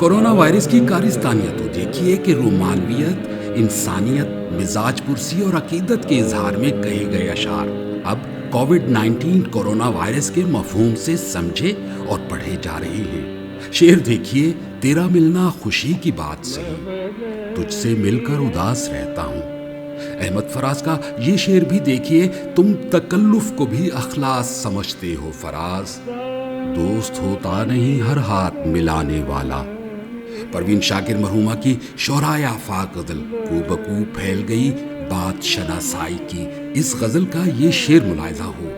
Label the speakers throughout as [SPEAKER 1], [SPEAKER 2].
[SPEAKER 1] Corona virus کی کارستانیت تو دیکھیے کہ رومانویت، انسانیت، مزاج پرسی اور عقیدت کے اظہار میں کہے گئے اشعار اب کووڈ-19 کورونا وائرس کے مفہوم سے سمجھے اور پڑھے جا رہے ہیں۔ شعر دیکھیے، تیرا ملنا خوشی کی بات سے، تجھ سے مل کر اداس رہتا ہوں۔ احمد فراز کا یہ شعر بھی دیکھیے، تم تکلف کو بھی اخلاص سمجھتے ہو فراز، دوست ہوتا نہیں ہر ہاتھ ملانے والا۔ پروین شاکر مرحومہ کی شعرائے آفاق غزل کو بکو پھیل گئی بات شناسائی کی، اس غزل کا یہ شعر ملاحظہ ہو،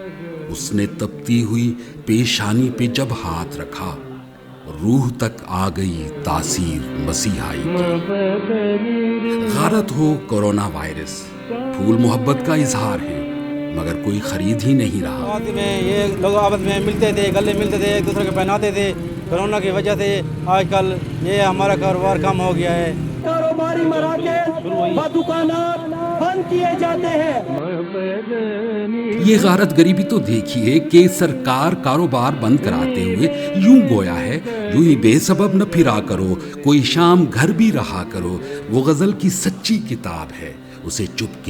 [SPEAKER 1] اس نے تپتی ہوئی پیشانی پہ جب ہاتھ رکھا، روح تک آ گئی تاثیر مسیحائی کی۔ غارت ہو کورونا وائرس، پھول محبت کا اظہار ہے مگر کوئی خرید ہی نہیں رہا۔
[SPEAKER 2] یہ لوگ آپس میں ملتے تھے، گلے ملتے تھے، ایک دوسرے کو پہناتے تھے۔ کورونا کی وجہ سے آج کل یہ ہمارا کاروبار کم ہو گیا ہے،
[SPEAKER 3] کاروباری مراکز و دکانات بند کیے جاتے ہیں۔
[SPEAKER 1] یہ غارت غریبی تو دیکھیے کہ سرکار کاروبار بند کراتے ہوئے یوں گویا ہے، یوں ہی بے سبب نہ پھرا کرو، کوئی شام گھر بھی رہا کرو، وہ غزل کی سچی کتاب ہے، اسے چپ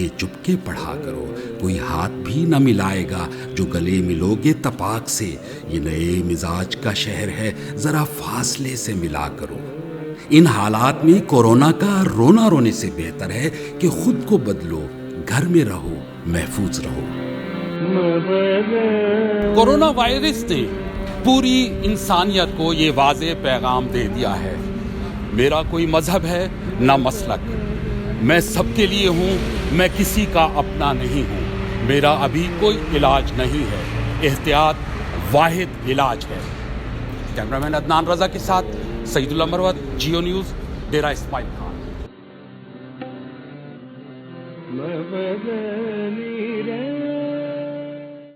[SPEAKER 1] کے پڑھا کرو، کوئی ہاتھ بھی نہ ملائے گا جو گلے ملو گے تپاک سے، یہ نئے مزاج کا شہر ہے، ذرا فاصلے سے ملا کرو۔ ان حالات میں کورونا کا رونا رونے سے بہتر ہے کہ خود کو بدلو، گھر میں رہو، محفوظ رہو۔
[SPEAKER 4] کورونا وائرس نے پوری انسانیت کو یہ واضح پیغام دے دیا ہے، میرا کوئی مذہب ہے نہ مسلک، میں سب کے لیے ہوں، میں کسی کا اپنا نہیں ہوں، میرا ابھی کوئی علاج نہیں ہے، احتیاط واحد علاج ہے۔ کیمرامین عدنان رضا کے ساتھ سعید اللہ مروت، جیو نیوز، ڈیرہ اسماعیل خان۔